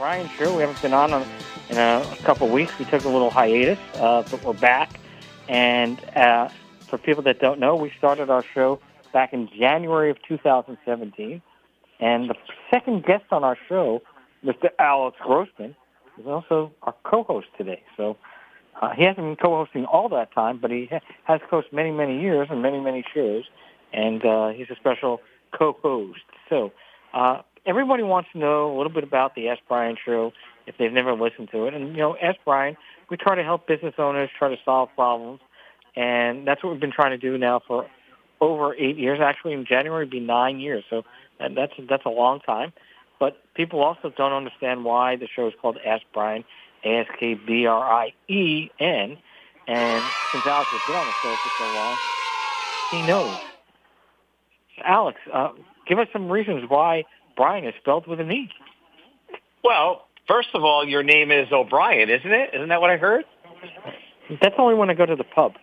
Brien Show. We haven't been on in a couple of weeks. We took a little hiatus, but we're back. And for people that don't know, we started our show back in January of 2017. And the second guest on our show, Mr. Alex Grossman, is also our co-host today. So he hasn't been co-hosting all that time, but he has co-hosted many, many years and many, many shows. And he's a special co-host. So everybody wants to know a little bit about the Ask Brien Show if they've never listened to it. And, Ask Brien, we try to help business owners try to solve problems. And that's what we've been trying to do now for over 8 years. Actually, in January, it'd be 9 years. So that's a long time. But people also don't understand why the show is called Ask Brien, AskBrien. And since Alex has been on the show for so long, he knows. Alex, give us some reasons why Brien is spelled with an E. Well, first of all, your name is O'Brien, isn't it? Isn't that what I heard? That's only when I go to the pub.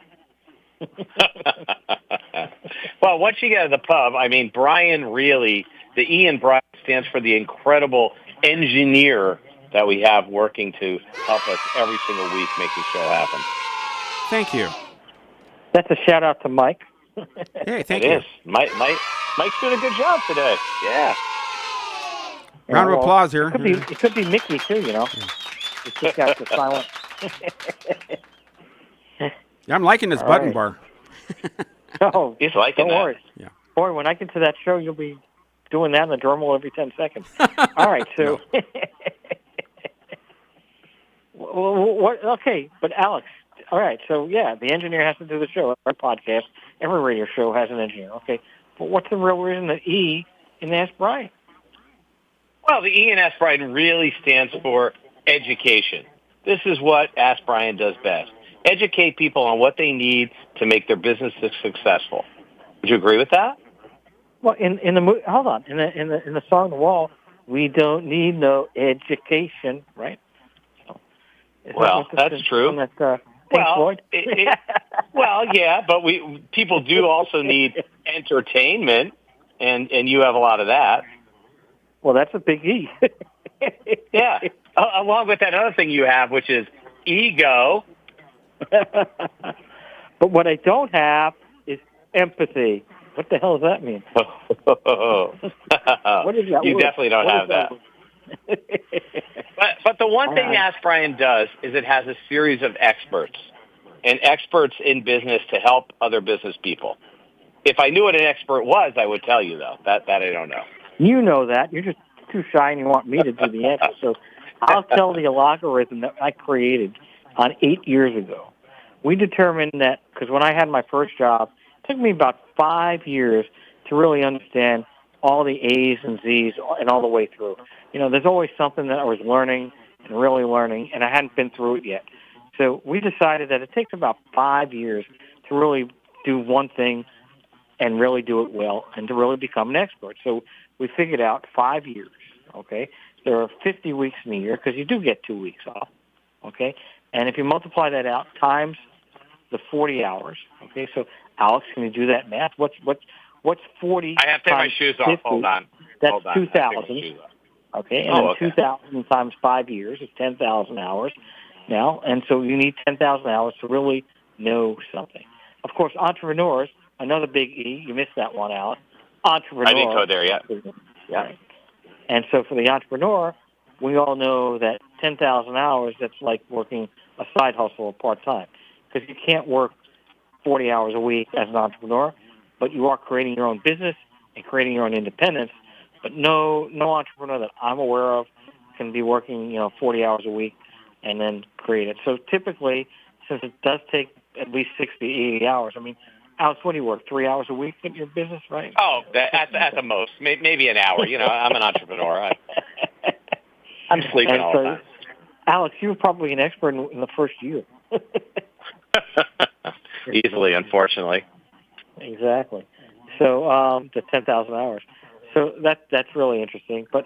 Well, once you get to the pub, Brien really, the E in Brien stands for the incredible engineer that we have working to help us every single week make the show happen. Thank you. That's a shout-out to Mike. Hey, thank you. It is. Mike's doing a good job today. Yeah. Round of applause here. It could be Mickey, too, It's just got the silent. I'm liking this button bar. Oh, he's liking don't that. worry. Yeah. Boy, when I get to that show, you'll be doing that in the drum roll every 10 seconds. All right, so. Okay, but Alex, all right, so yeah, the engineer has to do the show. Our podcast, every radio show has an engineer. Okay, but what's the real reason the E in Ask Brien? Well, the E in Ask Brien really stands for education. This is what Ask Brien does best. Educate people on what they need to make their businesses successful. Would you agree with that? Well, in the hold on, in the song "The Wall," we don't need no education, right? So, that's true. Pink Floyd? Well, yeah, but people do also need entertainment, and you have a lot of that. Well, that's a big E. Yeah, along with that other thing you have, which is ego. But what I don't have is empathy. What the hell does that mean? What is that? You word? definitely don't have that. But the one thing Ask Brien does is it has a series of experts, and experts in business to help other business people. If I knew what an expert was, I would tell you, though. That I don't know. You know that. You're just too shy and you want me to do the answer. So I'll tell the algorithm that I created on 8 years ago. We determined that, because when I had my first job, it took me about 5 years to really understand all the A's and Z's and all the way through. There's always something that I was learning and really learning, and I hadn't been through it yet. So we decided that it takes about 5 years to really do one thing and really do it well and to really become an expert. So we figured out 5 years, okay? There are 50 weeks in a year because you do get 2 weeks off, okay? And if you multiply that out times the 40 hours, okay? So, Alex, can you do that math? What's 40 I have to take my shoes 50? off. Hold on. That's Hold on. 2,000. Okay, and then 2,000 times 5 years is 10,000 hours now. And so you need 10,000 hours to really know something. Of course, entrepreneurs, another big E. You missed that one, Alex. Entrepreneur. I didn't go there yet. Yeah. Right. And so for the entrepreneur, we all know that 10,000 hours, that's like working a side hustle or part-time. Because you can't work 40 hours a week as an entrepreneur, but you are creating your own business and creating your own independence. But no entrepreneur that I'm aware of can be working, 40 hours a week and then create it. So typically, since it does take at least 60, 80 hours, Alex, what do you work, 3 hours a week in your business, right? Oh, at the most, maybe an hour. I'm an entrepreneur. I'm sleeping all the time. Alex, you were probably an expert in the first year. Easily, unfortunately. Exactly. So the 10,000 hours. So that's really interesting. But,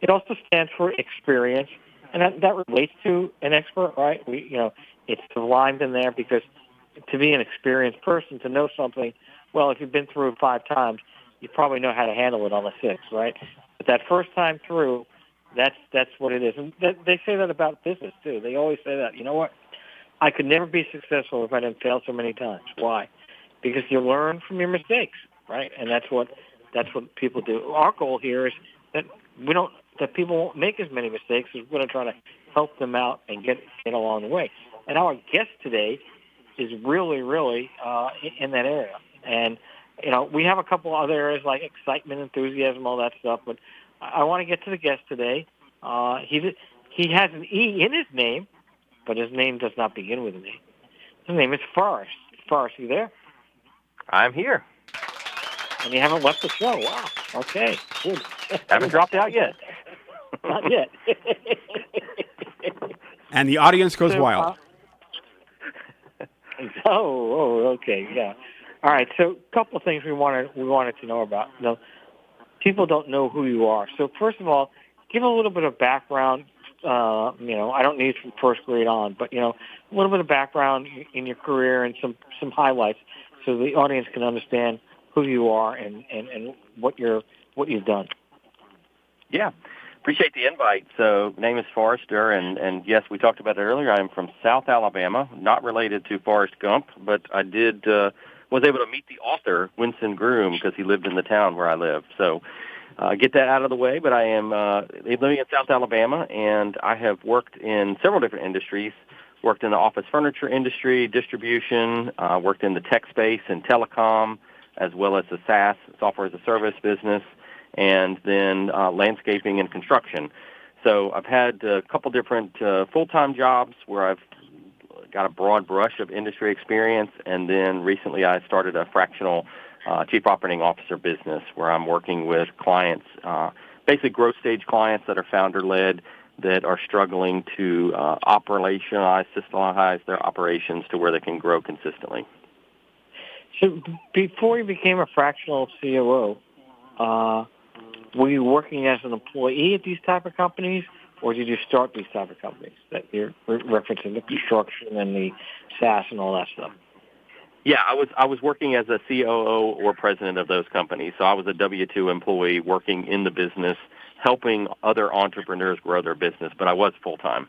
it also stands for experience, and that relates to an expert, right? It's aligned in there because to be an experienced person, to know something, well, if you've been through it 5 times, you probably know how to handle it on the 6th, right? But that first time through, That's what it is. And they say that about business, too. They always say that. You know what? I could never be successful if I didn't fail so many times. Why? Because you learn from your mistakes, right? And that's what people do. Our goal here is that people won't make as many mistakes. We're going to try to help them out and get along the way. And our guest today is really, really in that area. And, we have a couple other areas like excitement, enthusiasm, all that stuff. But I want to get to the guest today. He has an E in his name, but his name does not begin with an E. His name is Forrest. Forrest, you there? I'm here. And you haven't left the show. Wow. Okay. Good. Haven't dropped out yet. Not yet. And the audience goes wild. Okay, yeah. All right, so a couple of things we wanted to know about. People don't know who you are. So first of all, give a little bit of background. I don't need from first grade on, but a little bit of background in your career and some highlights, so the audience can understand who you are and what you've done. Yeah, appreciate the invite. So, name is Forrest Derr, and yes, we talked about it earlier. I'm from South Alabama, not related to Forrest Gump, but I was able to meet the author Winston Groom because he lived in the town where I live. So. Get that out of the way, but I am living in South Alabama, and I have worked in several different industries. Worked in the office furniture industry, distribution, worked in the tech space and telecom, as well as the SaaS, software as a service business, and then landscaping and construction. So I've had a couple different full-time jobs where I've got a broad brush of industry experience, and then recently I started a fractional Chief Operating Officer business where I'm working with clients, basically growth stage clients that are founder-led that are struggling to operationalize, systematize their operations to where they can grow consistently. So before you became a fractional COO, were you working as an employee at these type of companies, or did you start these type of companies that you're referencing, the construction and the SaaS and all that stuff? Yeah, I was working as a COO or president of those companies. So I was a W-2 employee working in the business, helping other entrepreneurs grow their business, but I was full-time.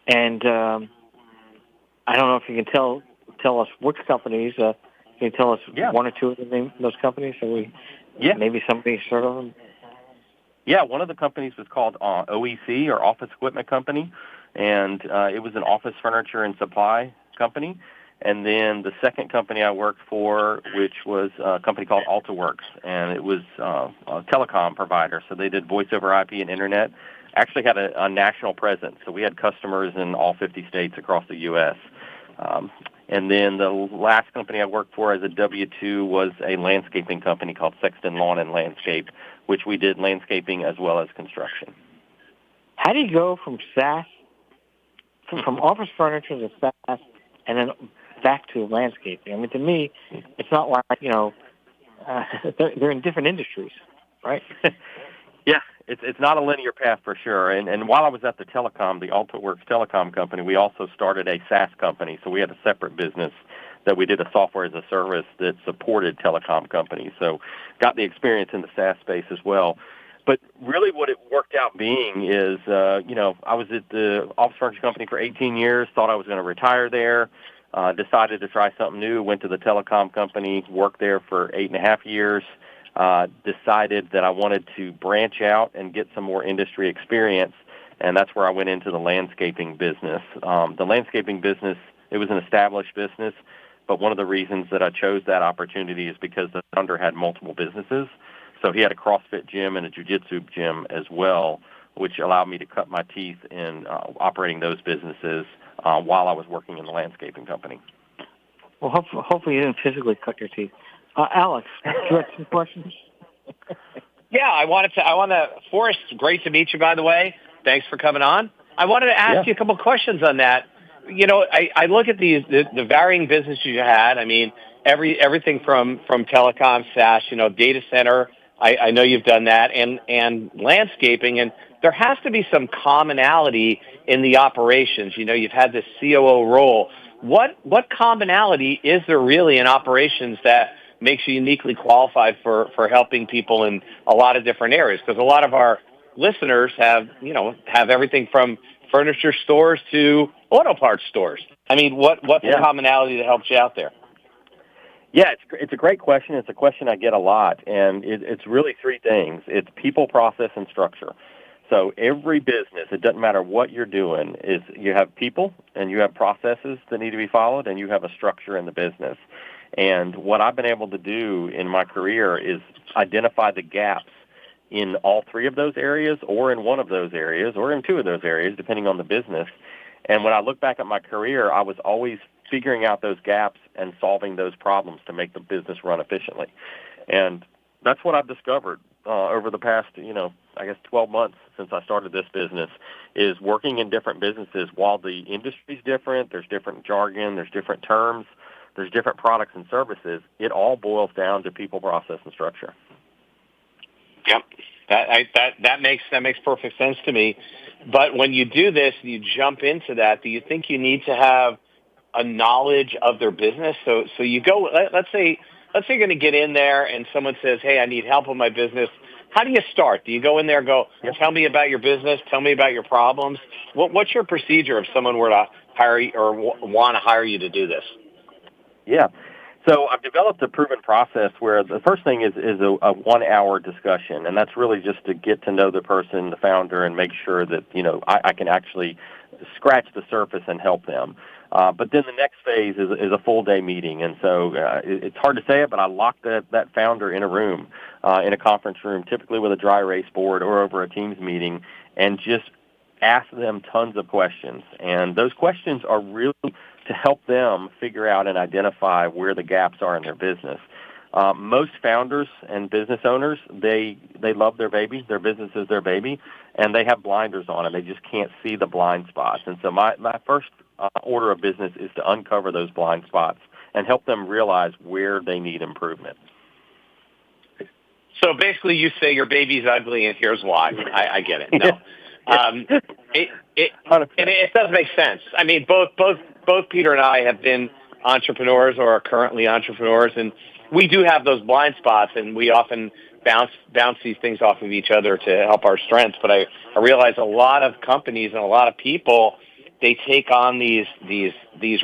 And I don't know if you can tell us which companies. Can you tell us one or two of the names of those companies? So maybe somebody's heard of them? Yeah, one of the companies was called OEC, or Office Equipment Company, and it was an office furniture and supply company. And then the second company I worked for, which was a company called AltaWorks, and it was a telecom provider. So they did voice over IP and internet. Actually had a national presence. So we had customers in all 50 states across the U.S. And then the last company I worked for as a W-2 was a landscaping company called Sexton Lawn and Landscape, which we did landscaping as well as construction. How do you go from SaaS, from office furniture to SaaS, and then back to landscaping? I mean, to me, it's not like, they're in different industries, right? Yeah, it's not a linear path for sure. And while I was at the AltaWorks telecom company, we also started a SaaS company. So we had a separate business that we did a software as a service that supported telecom companies. So got the experience in the SaaS space as well. But really what it worked out being is, I was at the office furniture company for 18 years, thought I was going to retire there, decided to try something new, went to the telecom company, worked there for 8.5 years, decided that I wanted to branch out and get some more industry experience, and that's where I went into the landscaping business. The landscaping business, it was an established business, but one of the reasons that I chose that opportunity is because the founder had multiple businesses. So he had a CrossFit gym and a jiu-jitsu gym as well, which allowed me to cut my teeth in operating those businesses while I was working in the landscaping company. Well, hopefully you didn't physically cut your teeth. Alex, do you have some questions? Yeah, I want to, Forrest, great to meet you, by the way. Thanks for coming on. I wanted to ask you a couple questions on that. I look at the varying businesses you had. I mean, everything from telecom, SaaS, data center. I know you've done that, and landscaping, and there has to be some commonality in the operations. You've had this COO role. What commonality is there really in operations that makes you uniquely qualified for helping people in a lot of different areas. Because a lot of our listeners have everything from furniture stores to auto parts stores. I mean, what's the commonality that helps you out there? Yeah, it's a great question. It's a question I get a lot, and it's really three things. It's people, process, and structure. So every business, it doesn't matter what you're doing, is you have people and you have processes that need to be followed, and you have a structure in the business. And what I've been able to do in my career is identify the gaps in all three of those areas, or in one of those areas, or in two of those areas, depending on the business. And when I look back at my career, I was always figuring out those gaps and solving those problems to make the business run efficiently. And that's what I've discovered over the past, 12 months since I started this business, is working in different businesses. While the industry's different, there's different jargon, there's different terms, there's different products and services, it all boils down to people, process, and structure. Yep. That makes perfect sense to me. But when you do this and you jump into that, do you think you need to have a knowledge of their business? So you go, let's say you're going to get in there and someone says, hey, I need help with my business. How do you start? Do you go in there and go, tell me about your business, tell me about your problems? What's your procedure if someone were to hire you or want to hire you to do this? Yeah. So I've developed a proven process where the first thing is a 1 hour discussion, and that's really just to get to know the person, the founder, and make sure that, I can actually scratch the surface and help them. But then the next phase is a full day meeting, and so it's hard to say it, but I lock that founder in a room, in a conference room, typically with a dry erase board or over a Teams meeting, and just ask them tons of questions. And those questions are really to help them figure out and identify where the gaps are in their business. Most founders and business owners, they love their baby. Their business is their baby, and they have blinders on, and they just can't see the blind spots. And so my first order of business is to uncover those blind spots and help them realize where they need improvement. So basically you say your baby's ugly, and here's why. I get it. No. It does make sense. I mean, both Peter and I have been entrepreneurs or are currently entrepreneurs, and we do have those blind spots, and we often bounce these things off of each other to help our strengths. But I realize a lot of companies and a lot of people, they take on these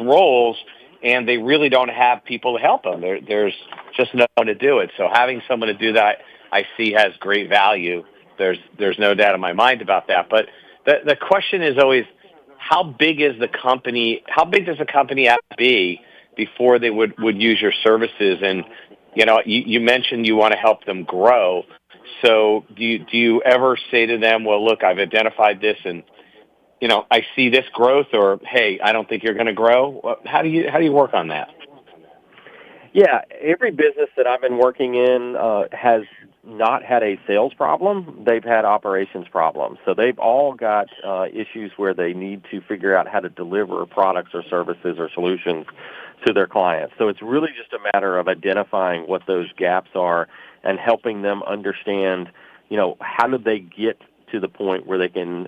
roles, and they really don't have people to help them. There's just no one to do it. So having someone to do that, I see, has great value. There's no doubt in my mind about that. But the question is always, how big is the company? How big does a company have to be before they would use your services? And you mentioned you want to help them grow. So do you ever say to them, well, look, I've identified this, and I see this growth, or hey, I don't think you're going to grow? How do you work on that? Yeah, every business that I've been working in has not had a sales problem. They've had operations problems. So they've all got issues where they need to figure out how to deliver products or services or solutions to their clients. So it's really just a matter of identifying what those gaps are and helping them understand, how do they get to the point where they can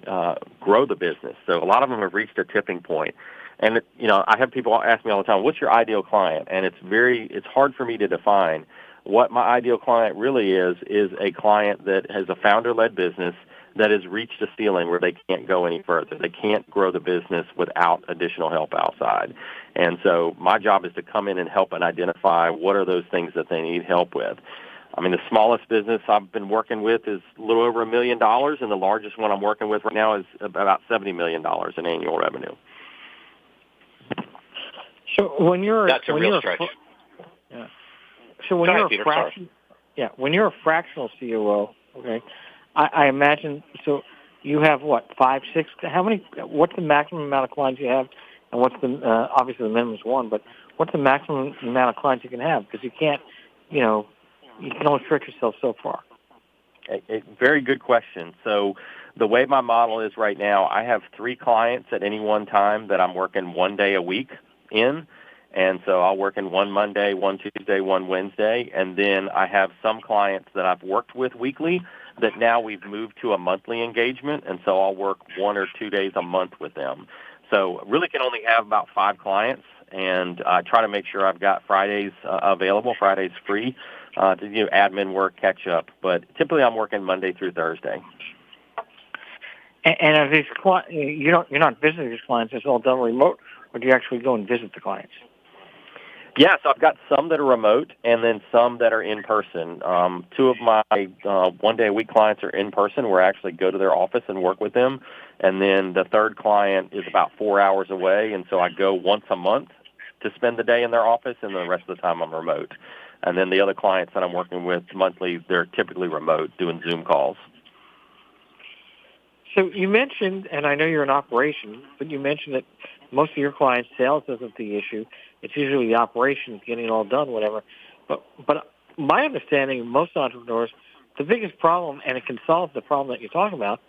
grow the business. So a lot of them have reached a tipping point. And, I have people ask me all the time, what's your ideal client? And it's hard for me to define. What my ideal client really is a client that has a founder-led business that has reached a ceiling where they can't go any further. They can't grow the business without additional help outside. And so my job is to come in and help and identify what are those things that they need help with. I mean, the smallest business I've been working with is a little over $1 million, and the largest one I'm working with right now is about $70 million in annual revenue. So that's a real stretch. Yeah. So when you're a fractional COO, okay, I imagine. So you have what, 5, 6? How many? What's the maximum amount of clients you have, and what's the obviously the minimum is 1, but what's the maximum amount of clients you can have? Because you can't, you can only stretch yourself so far. A very good question. So the way my model is right now, I have 3 clients at any one time that I'm working 1 day a week in. And so I'll work in 1 Monday, 1 Tuesday, 1 Wednesday, and then I have some clients that I've worked with weekly that now we've moved to a monthly engagement, and so I'll work 1 or 2 days a month with them. So really can only have about 5 clients, and I try to make sure I've got Fridays available, Fridays free to do admin work, catch up. But typically, I'm working Monday through Thursday. And are these you're not visiting these clients; it's all done remote, or do you actually go and visit the clients? Yeah, so I've got some that are remote and then some that are in person. Two of my one-day-a-week clients are in person, where I actually go to their office and work with them. And then the third client is about 4 hours away, and so I go once a month to spend the day in their office, and then the rest of the time I'm remote. And then the other clients that I'm working with monthly, they're typically remote, doing Zoom calls. So you mentioned, and I know you're in operations, but you mentioned that most of your clients' sales isn't the issue. It's usually the operations, getting it all done, whatever. But my understanding of most entrepreneurs, the biggest problem, and it can solve the problem that you're talking about,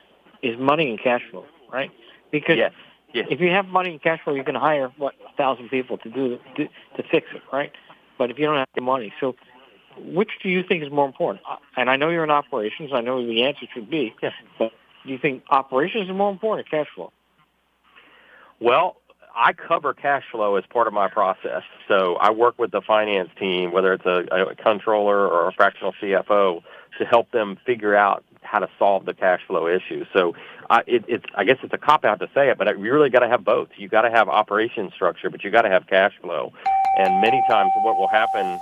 is money and cash flow, right? Because yes. if you have money and cash flow, you can hire, 1,000 people to fix it, right? But if you don't have the money, so which do you think is more important? And I know you're in operations. I know the answer should be, yes. But do you think operations is more important or cash flow? Well, I cover cash flow as part of my process. So I work with the finance team, whether it's a controller or a fractional CFO, to help them figure out how to solve the cash flow issue. So I guess it's a cop-out to say it, but you really got to have both. You got to have operations structure, but you got to have cash flow. And many times what will happen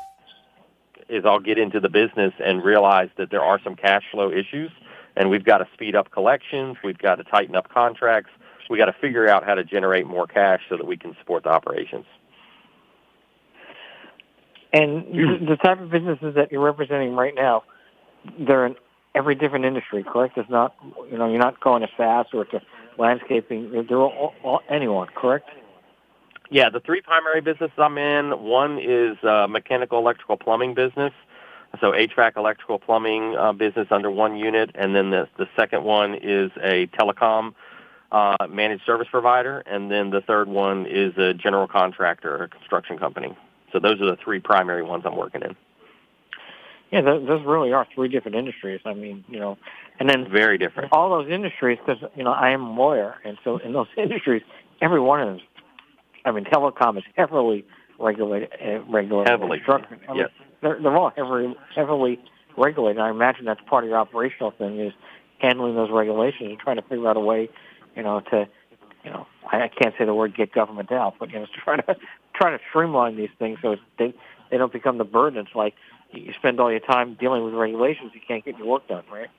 is I'll get into the business and realize that there are some cash flow issues, and we've got to speed up collections. We've got to tighten up contracts. We got to figure out how to generate more cash so that we can support the operations. And the type of businesses that you're representing right now, they're in every different industry, correct? It's not, you're not going to SaaS or to landscaping. They're all anyone, correct? Yeah, the three primary businesses I'm in, one is mechanical, electrical, plumbing business. So HVAC, electrical, plumbing business under one unit. And then the second one is a telecom managed service provider, and then the third one is a general contractor, a construction company. So those are the three primary ones I'm working in. Yeah, those really are three different industries. I mean, and then very different. All those industries, because I am a lawyer, and so in those industries, every one of them. I mean, telecom is heavily regulated. Heavily. Yes. They're all heavily regulated. I imagine that's part of your operational thing is handling those regulations and trying to figure out a way. I can't say the word get government out, but try to streamline these things so they don't become the burden. It's like you spend all your time dealing with regulations, you can't get your work done, right?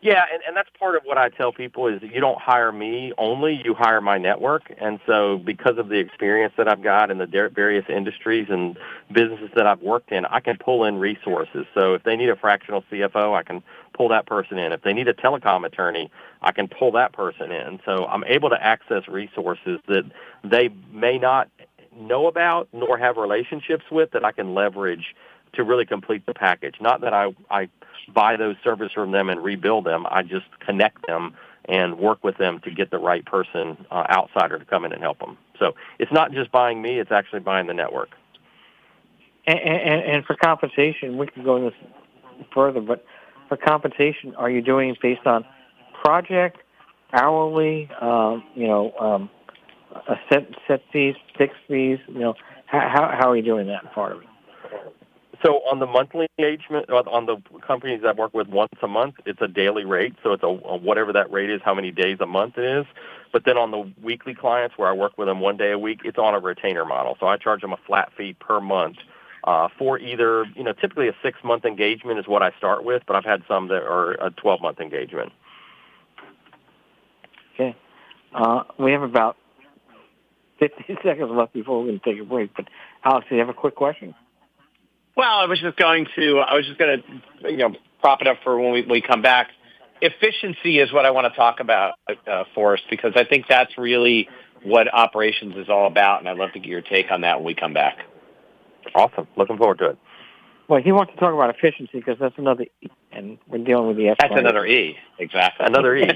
Yeah, and that's part of what I tell people is that you don't hire me only, you hire my network. And so because of the experience that I've got in the various industries and businesses that I've worked in, I can pull in resources. So if they need a fractional CFO, I can pull that person in. If they need a telecom attorney, I can pull that person in. So I'm able to access resources that they may not know about nor have relationships with that I can leverage to really complete the package. Not that I buy those services from them and rebuild them. I just connect them and work with them to get the right person, outsider, to come in and help them. So it's not just buying me, it's actually buying the network. And for compensation, we can go in this further, but for compensation, are you doing it based on project, hourly, set fees, fixed fees? How are you doing that part of it? So on the monthly engagement, on the companies I work with once a month, it's a daily rate. So it's a whatever that rate is, how many days a month it is. But then on the weekly clients where I work with them one day a week, it's on a retainer model. So I charge them a flat fee per month for either, typically a 6-month engagement is what I start with, but I've had some that are a 12-month engagement. Okay. We have about 50 seconds left before we're going to take a break. But Alex, do you have a quick question? Well, I was just going to, prop it up for when we come back. Efficiency is what I want to talk about, Forrest, because I think that's really what operations is all about, and I'd love to get your take on that when we come back. Awesome. Looking forward to it. Well, he wants to talk about efficiency because that's another E, and we're dealing with the S. That's another E, exactly. Another E.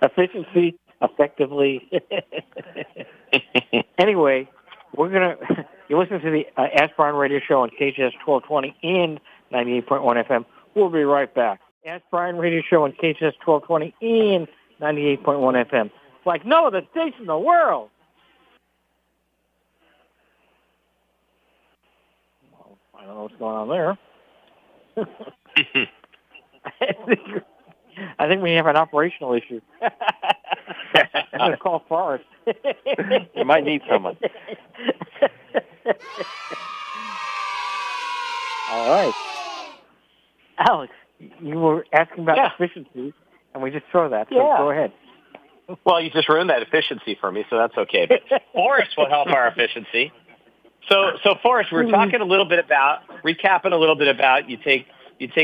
Efficiency, effectively. Anyway, you listen to the Ask Brien radio show on KHS 1220 and 98.1 FM. We'll be right back. Ask Brien radio show on KHS 1220 and 98.1 FM. Like no other station in the world. don't know what's going on there. I think we have an operational issue. I'm going to call Forrest. You might need someone. All right. Alex, you were asking about efficiency, and we just saw that, so go ahead. Well, you just ruined that efficiency for me, so that's okay. But Forrest will help our efficiency. So Forrest, we're talking recapping a little bit about you take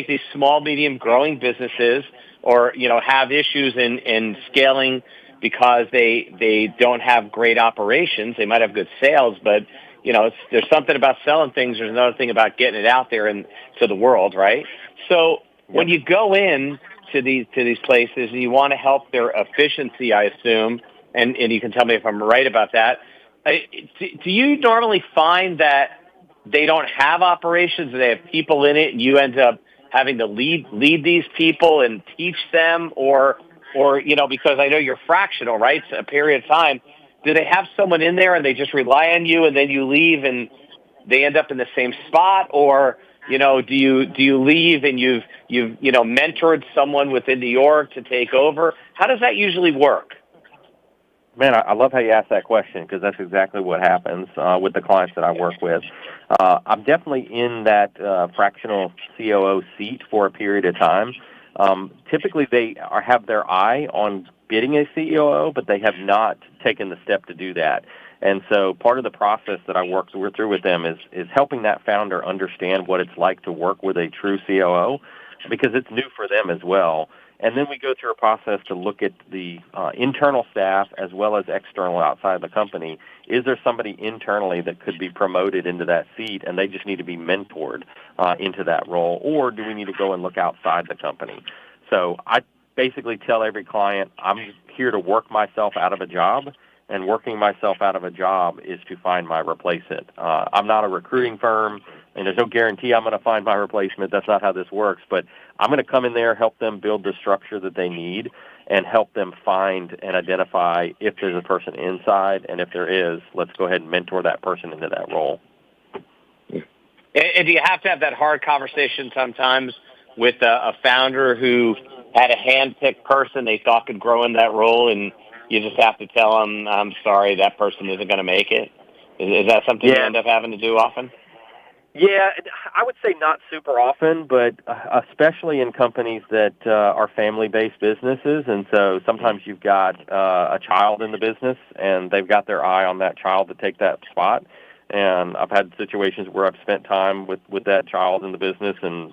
these small, medium growing businesses or, have issues in scaling because they don't have great operations. They might have good sales, but, there's something about selling things. There's another thing about getting it out there and to the world, right? So when you go in to these places and you want to help their efficiency, I assume, and you can tell me if I'm right about that, do you normally find that they don't have operations, they have people in it, and you end up having to lead these people and teach them, or because I know you're fractional, right? It's a period of time. Do they have someone in there and they just rely on you, and then you leave and they end up in the same spot, or do you leave and you've mentored someone within New York to take over? How does that usually work? Man, I love how you asked that question because that's exactly what happens with the clients that I work with. I'm definitely in that fractional COO seat for a period of time. Typically, they have their eye on bidding a COO, but they have not taken the step to do that. And so part of the process that I work through with them is helping that founder understand what it's like to work with a true COO because it's new for them as well. And then we go through a process to look at the internal staff as well as external outside the company. Is there somebody internally that could be promoted into that seat and they just need to be mentored into that role? Or do we need to go and look outside the company? So I basically tell every client I'm here to work myself out of a job, and working myself out of a job is to find my replacement. I'm not a recruiting firm, and there's no guarantee I'm going to find my replacement. That's not how this works. But I'm going to come in there, help them build the structure that they need, and help them find and identify if there's a person inside, and if there is, let's go ahead and mentor that person into that role. And do you have to have that hard conversation sometimes with a founder who had a hand-picked person they thought could grow in that role, and you just have to tell them, I'm sorry, that person isn't going to make it? Is that something you end up having to do often? Yeah, I would say not super often, but especially in companies that are family-based businesses. And so sometimes you've got a child in the business, and they've got their eye on that child to take that spot. And I've had situations where I've spent time with that child in the business and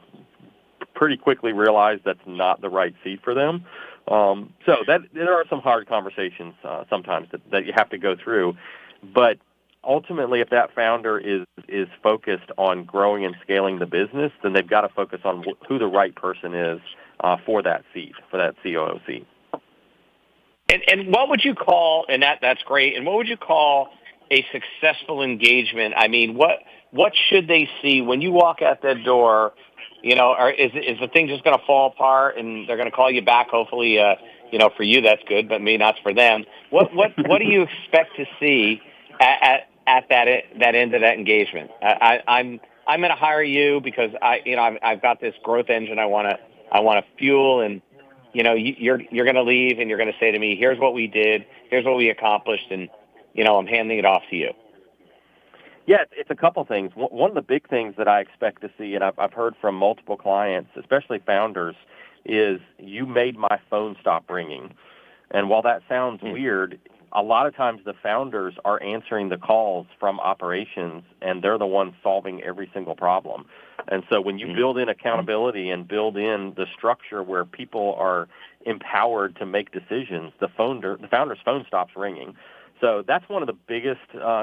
pretty quickly realized that's not the right seat for them. So there are some hard conversations sometimes that you have to go through. But ultimately, if that founder is focused on growing and scaling the business, then they've got to focus on who the right person is for that seat, for that COO seat. And what would you call, and that's great, and what would you call a successful engagement? I mean, what should they see when you walk out that door? Or is the thing just going to fall apart and they're going to call you back? Hopefully, for you that's good, but maybe not for them. What do you expect to see at that end of that engagement? I'm going to hire you because I've got this growth engine I want to fuel, and you're going to leave and you're going to say to me, here's what we did, here's what we accomplished, and I'm handing it off to you. Yeah, it's a couple things. One of the big things that I expect to see, and I've heard from multiple clients, especially founders, is you made my phone stop ringing. And while that sounds weird, a lot of times the founders are answering the calls from operations, and they're the ones solving every single problem. And so when you build in accountability and build in the structure where people are empowered to make decisions, the founder's phone stops ringing. So that's one of the biggest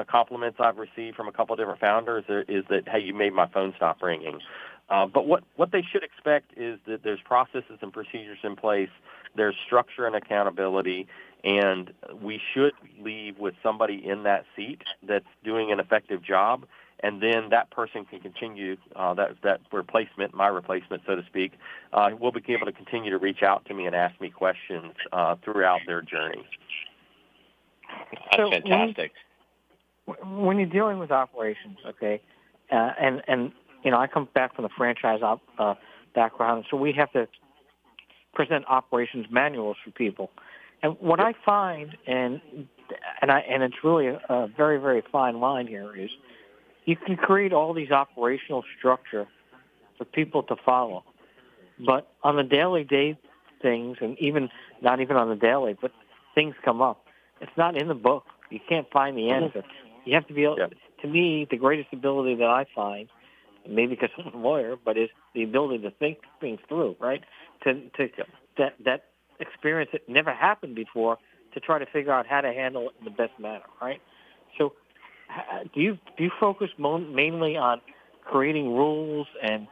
compliments I've received from a couple of different founders is that, hey, you made my phone stop ringing. But what they should expect is that there's processes and procedures in place, there's structure and accountability, and we should leave with somebody in that seat that's doing an effective job, and then that person can continue, that replacement, my replacement, so to speak, will be able to continue to reach out to me and ask me questions throughout their journey. That's fantastic. When you're dealing with operations, okay, and I come back from the franchise background, so we have to present operations manuals for people. And what I find, and it's really a very, very fine line here, is you can create all these operational structure for people to follow. But on the daily day things, and even not even on the daily, but things come up. It's not in the book. You can't find the answer. You have to be able, to me, the greatest ability that I find, maybe because I'm a lawyer, but is the ability to think things through, right? That experience that never happened before, to try to figure out how to handle it in the best manner, right? So do you focus mainly on creating rules and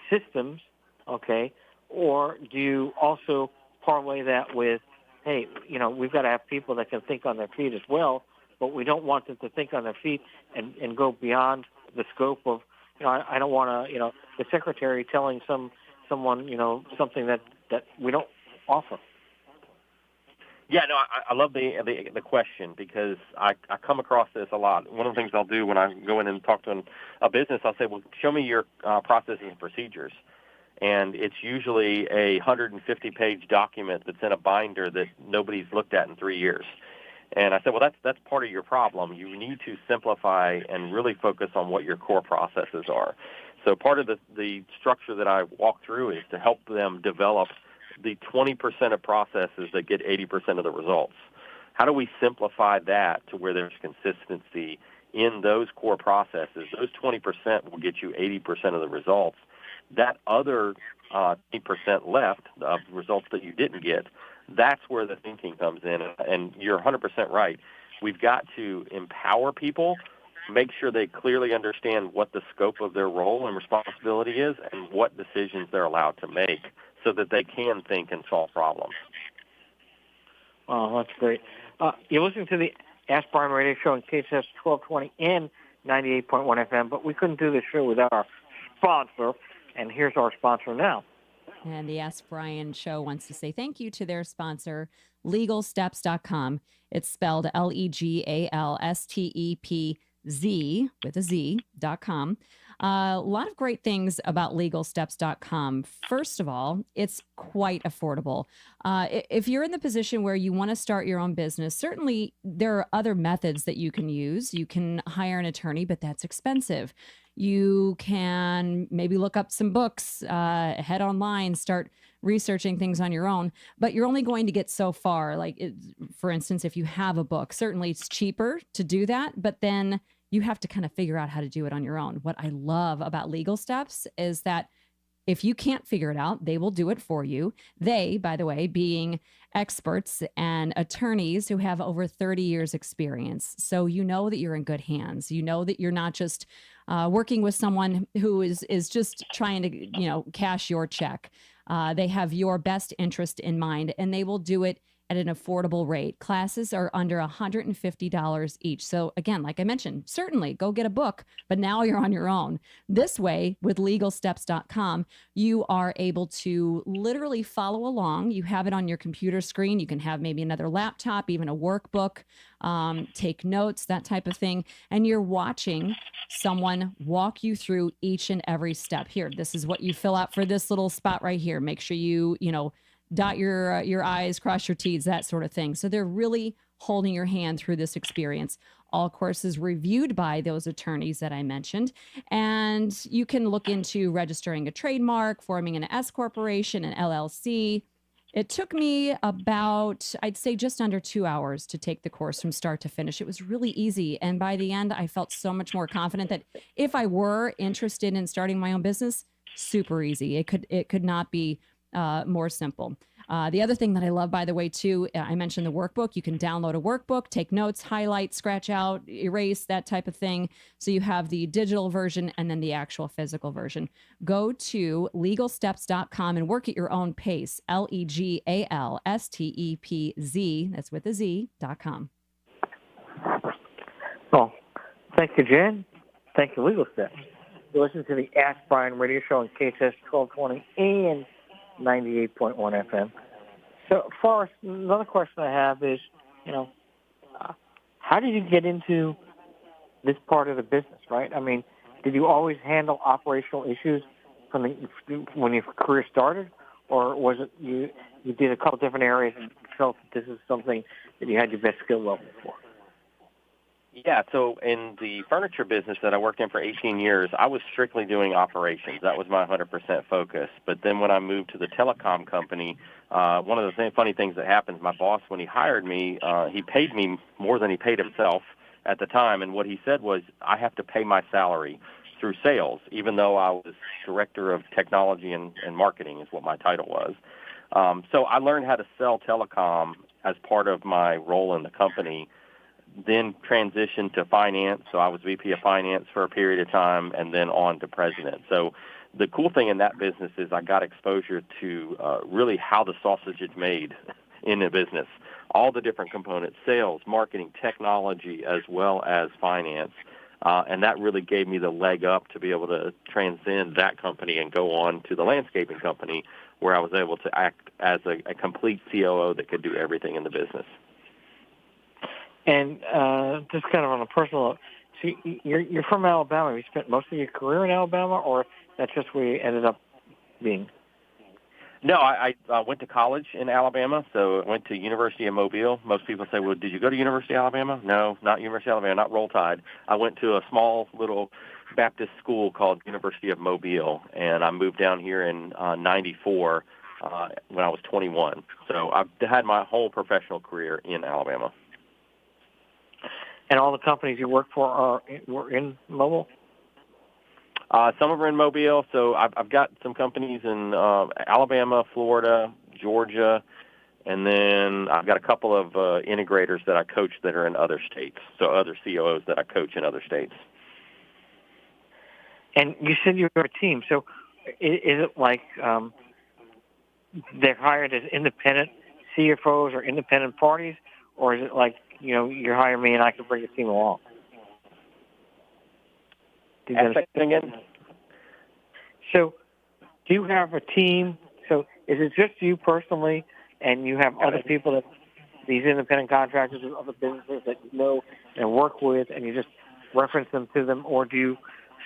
systems, okay, or do you also parlay that with, hey, we've got to have people that can think on their feet as well, but we don't want them to think on their feet and go beyond the scope of, I don't want to, the secretary telling someone, something that we don't offer. Yeah, no, I love the question, because I come across this a lot. One of the things I'll do when I go in and talk to a business, I'll say, well, show me your processes and procedures. And it's usually a 150-page document that's in a binder that nobody's looked at in 3 years. And I said, well, that's part of your problem. You need to simplify and really focus on what your core processes are. So part of the structure that I walk through is to help them develop the 20% of processes that get 80% of the results. How do we simplify that to where there's consistency in those core processes? Those 20% will get you 80% of the results. That other 20% left of results that you didn't get, that's where the thinking comes in. And you're 100% right. We've got to empower people, make sure they clearly understand what the scope of their role and responsibility is and what decisions they're allowed to make, so that they can think and solve problems. Oh, that's great. You're listening to the Ask Brien radio show on KSS 1220 and 98.1 FM, but we couldn't do this show without our sponsor, and here's our sponsor now. And the Ask Brien show wants to say thank you to their sponsor, LegalSteps.com. It's spelled LegalStepz with a Z.com. A lot of great things about LegalSteps.com. First of all, it's quite affordable. If you're in the position where you want to start your own business, certainly there are other methods that you can use. You can hire an attorney, but that's expensive. You can maybe look up some books, head online, start researching things on your own, but you're only going to get so far. For instance, if you have a book, certainly it's cheaper to do that, but then you have to kind of figure out how to do it on your own. What I love about Legal Steps is that if you can't figure it out, they will do it for you. They, by the way, being experts and attorneys who have over 30 years experience. So you know that you're in good hands. You know that you're not just working with someone who is just trying to, cash your check. They have your best interest in mind, and they will do it at an affordable rate. Classes are under $150 each. So again, like I mentioned, certainly go get a book, but now you're on your own. This way, with LegalSteps.com, you are able to literally follow along. You have it on your computer screen. You can have maybe another laptop, even a workbook, take notes, that type of thing. And you're watching someone walk you through each and every step. Here, this is what you fill out for this little spot right here. Make sure you dot your I's, cross your T's, that sort of thing. So they're really holding your hand through this experience. All courses reviewed by those attorneys that I mentioned. And you can look into registering a trademark, forming an S corporation, an LLC. It took me about, I'd say, just under 2 hours to take the course from start to finish. It was really easy. And by the end, I felt so much more confident that if I were interested in starting my own business, super easy. It could not be more simple. The other thing that I love, by the way, too, I mentioned the workbook. You can download a workbook, take notes, highlight, scratch out, erase, that type of thing. So you have the digital version and then the actual physical version. Go to LegalSteps.com and work at your own pace. LegalStepz, that's with a Z.com. Well, thank you, Jen. Thank you, Legal Steps. You listen to the Ask Brien radio show on KSS 1220 and 98.1 FM. So, Forrest, another question I have is, how did you get into this part of the business, right? I mean, did you always handle operational issues when your career started, or was it you did a couple different areas and felt that this is something that you had your best skill level for? Yeah, so in the furniture business that I worked in for 18 years, I was strictly doing operations. That was my 100% focus. But then when I moved to the telecom company, one of the funny things that happened, my boss, when he hired me, he paid me more than he paid himself at the time. And what he said was, I have to pay my salary through sales, even though I was director of technology and marketing is what my title was. So I learned how to sell telecom as part of my role in the company, then transitioned to finance. So I was VP of finance for a period of time and then on to president. So the cool thing in that business is I got exposure to really how the sausage is made in a business, all the different components, sales, marketing, technology, as well as finance. And that really gave me the leg up to be able to transcend that company and go on to the landscaping company where I was able to act as a complete COO that could do everything in the business. And just kind of on a personal note, so you're from Alabama. You spent most of your career in Alabama, or that's just where you ended up being? No, I went to college in Alabama, so I went to University of Mobile. Most people say, well, did you go to University of Alabama? No, not University of Alabama, not Roll Tide. I went to a small little Baptist school called University of Mobile, and I moved down here in 94 when I was 21. So I've had my whole professional career in Alabama. And all the companies you work for were in Mobile? Some of them are in Mobile, so I've got some companies in Alabama, Florida, Georgia, and then I've got a couple of integrators that I coach that are in other states, so other COOs that I coach in other states. And you said you were a team, so is it like they're hired as independent CFOs or independent parties, or is it like, you hire me and I can bring a team along? Again? So do you have a team? So is it just you personally, and you have other people, these independent contractors and other businesses that you know and work with, and you just reference them to them, or do you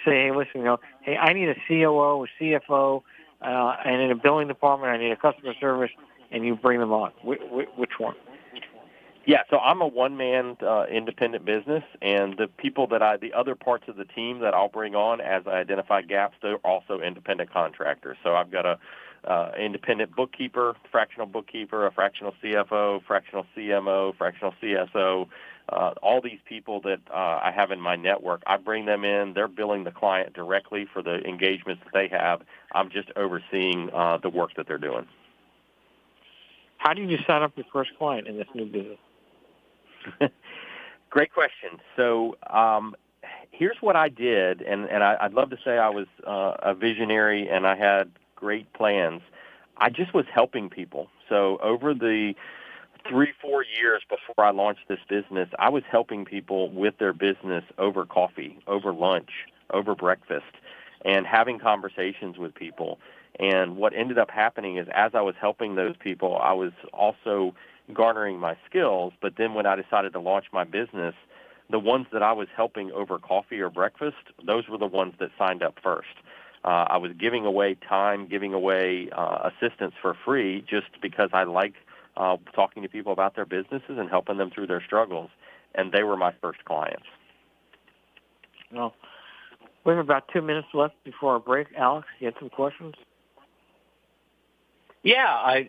say, hey, listen, hey, I need a COO, a CFO, and in a billing department, I need a customer service, and you bring them on? Which one? Yeah, so I'm a one-man independent business, and the people the other parts of the team that I'll bring on as I identify gaps, they're also independent contractors. So I've got a independent bookkeeper, fractional bookkeeper, a fractional CFO, fractional CMO, fractional CSO. All these people that I have in my network, I bring them in. They're billing the client directly for the engagements that they have. I'm just overseeing the work that they're doing. How did you sign up your first client in this new business? Great question. So here's what I did, and I'd love to say I was a visionary and I had great plans. I just was helping people. So over the 3-4 years before I launched this business, I was helping people with their business over coffee, over lunch, over breakfast, and having conversations with people. And what ended up happening is as I was helping those people, I was also garnering my skills. But then when I decided to launch my business, the ones that I was helping over coffee or breakfast, those were the ones that signed up first. I was giving away time, giving away assistance for free just because I like talking to people about their businesses and helping them through their struggles. And they were my first clients. Well, we have about 2 minutes left before our break. Alex, you had some questions? Yeah,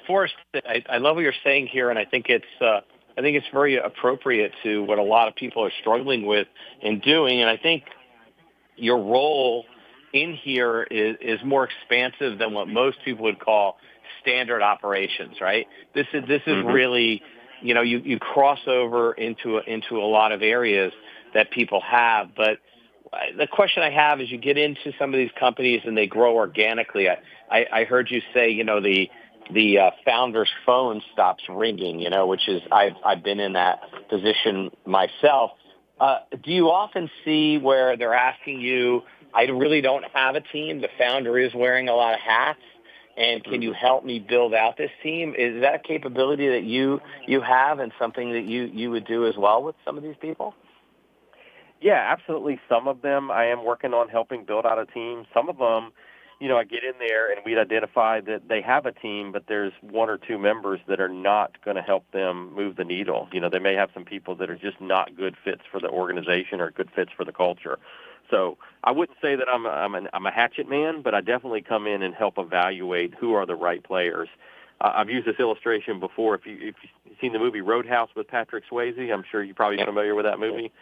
Forrest, I love what you're saying here, and I think it's very appropriate to what a lot of people are struggling with and doing. And I think your role in here is more expansive than what most people would call standard operations, right? This is really, you cross over into a lot of areas that people have. But the question I have is, you get into some of these companies and they grow organically. I heard you say, the founder's phone stops ringing, which is I've been in that position myself. Do you often see where they're asking you, I really don't have a team, the founder is wearing a lot of hats, and can you help me build out this team? Is that a capability that you have and something that you would do as well with some of these people? Yeah, absolutely. Some of them I am working on helping build out a team. Some of them, I get in there and we'd identify that they have a team, but there's one or two members that are not going to help them move the needle. They may have some people that are just not good fits for the organization or good fits for the culture. So I wouldn't say that I'm a hatchet man, but I definitely come in and help evaluate who are the right players. I've used this illustration before. If you've seen the movie Roadhouse with Patrick Swayze, I'm sure you're probably familiar with that movie.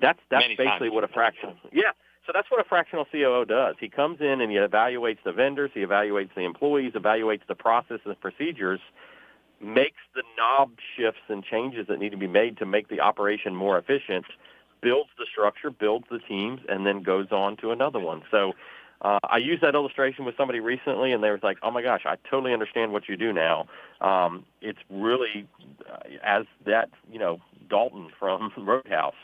That's basically what a fractional. Yeah, so that's what a fractional COO does. He comes in and he evaluates the vendors, he evaluates the employees, evaluates the processes and procedures, makes the knob shifts and changes that need to be made to make the operation more efficient, builds the structure, builds the teams, and then goes on to another one. So I used that illustration with somebody recently, and they were like, oh, my gosh, I totally understand what you do now. It's really as that, Dalton from Roadhouse.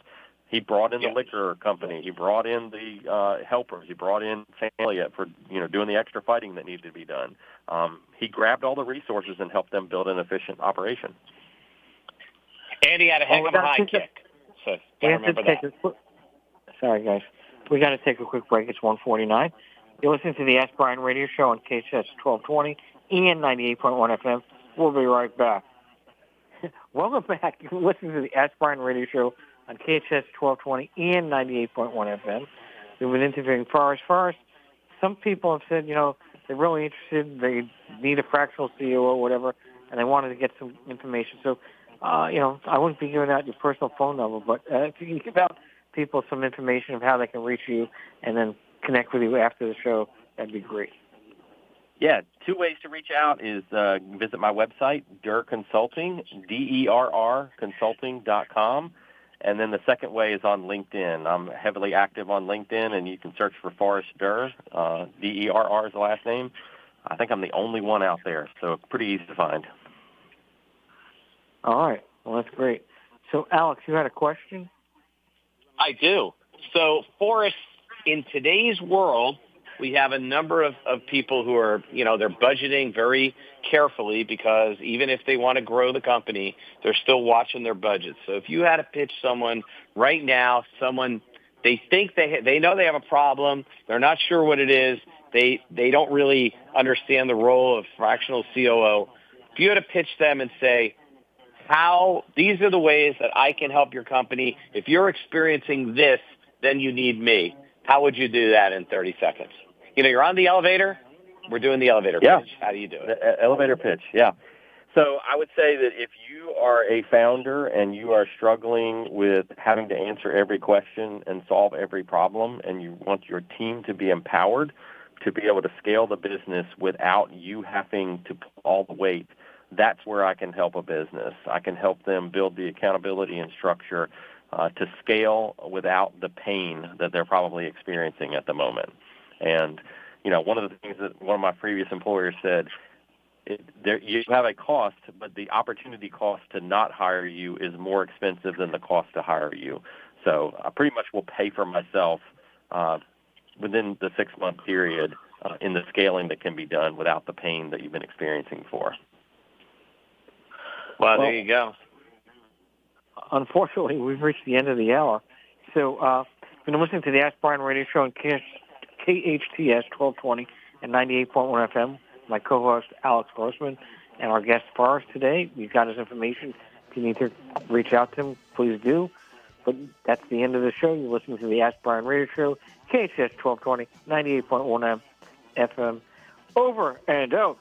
He brought in the liquor company. He brought in the helpers. He brought in Sam Elliott for, doing the extra fighting that needed to be done. He grabbed all the resources and helped them build an efficient operation. Andy had a heck of a high kick. So remember that. Sorry, guys. We got to take a quick break. It's 1:49. You're listening to the Ask Brien radio show on KHS 1220 and 98.1 FM. We'll be right back. Welcome back. You're listening to the Ask Brien radio show on KHS 1220 and 98.1 FM. We've been interviewing Forrest. Some people have said, they're really interested. They need a fractional CEO or whatever, and they wanted to get some information. So, I wouldn't be giving out your personal phone number, but if you can give out people some information of how they can reach you and then connect with you after the show, that'd be great. Yeah, two ways to reach out is visit my website, Derr Consulting, DERR Consulting.com. And then the second way is on LinkedIn. I'm heavily active on LinkedIn, and you can search for Forrest Derr. DERR is the last name. I think I'm the only one out there, so pretty easy to find. All right. Well, that's great. So, Alex, you had a question? I do. So, Forrest, in today's world, we have a number of people who are, they're budgeting very carefully because even if they want to grow the company, they're still watching their budgets. So if you had to pitch someone right now, they think they know they have a problem, they're not sure what it is, they don't really understand the role of fractional COO. If you had to pitch them and say, these are the ways that I can help your company. If you're experiencing this, then you need me. How would you do that in 30 seconds? You're on the elevator. We're doing the elevator pitch. How do you do it? The elevator pitch, yeah. So I would say that if you are a founder and you are struggling with having to answer every question and solve every problem, and you want your team to be empowered to be able to scale the business without you having to pull all the weight, that's where I can help a business. I can help them build the accountability and structure to scale without the pain that they're probably experiencing at the moment. And, one of the things that one of my previous employers said, you have a cost, but the opportunity cost to not hire you is more expensive than the cost to hire you. So I pretty much will pay for myself within the 6-month period in the scaling that can be done without the pain that you've been experiencing before. Well, there you go. Unfortunately, we've reached the end of the hour. So you've been listening to the Ask Brien radio show on KHTS 1220 and 98.1 FM. My co-host, Alex Grossman, and our guest, Forrest, today. We've got his information. If you need to reach out to him, please do. But that's the end of the show. You're listening to the Ask Brien radio show, KHTS 1220, 98.1 FM. Over and out.